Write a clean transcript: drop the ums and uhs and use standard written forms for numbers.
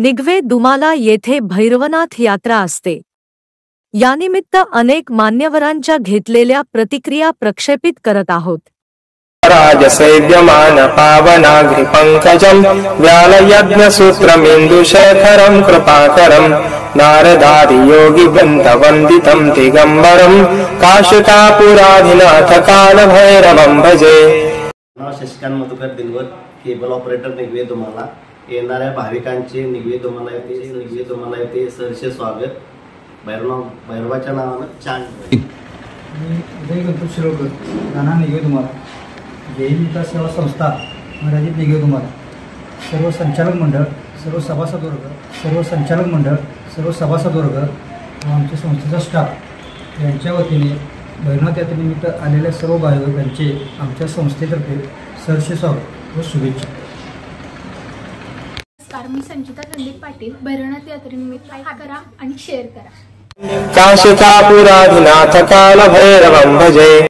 निगवे दुमाला येथे भैरवनाथ यात्रा असते। यानिमित्त अनेक मान्यवरांच्या घेतलेल्या प्रतिक्रिया प्रक्षेपित करत आहोत। राजसेव्यमान पावनाग्रि पंकजं व्यालयज्ञसूत्रमिन्दुशेखरं कृपाकरं नारदादि योगी वृन्दवन्दितं दिगंबरं काशिकापुराधिनाथ कालभैरवं भजे। शशिकांत मधुकर दिनवर केबल ऑपरेटर निगवे दुमाला येणाऱ्या भाविकांचे निगवे दुमाला येथे सहर्ष स्वागत। भैरवाच्या नावानं छान उदय गणपत शिरोडकर राणा निगवे दुमाला जैन विकास सेवा संस्था मर्यादित निगवे दुमाला सर्व संचालक मंडळ सर्व सभासद वर्ग सर्व सभासद वर्ग व आमच्या संस्थेचा स्टाफ यांच्या वतीने भैरवनाथ यात्रेनिमित्त आलेल्या सर्व भाविकांचे आमच्या संस्थेतर्फे सहर्ष स्वागत व शुभेच्छा। नमस्कार, मी संचिता संदीप पाटील। भैरवनाथ यात्रेनिमित्त लाईक करा आणि शेअर करा। काशिकापुराधिनाथ कालभैरवं भजे।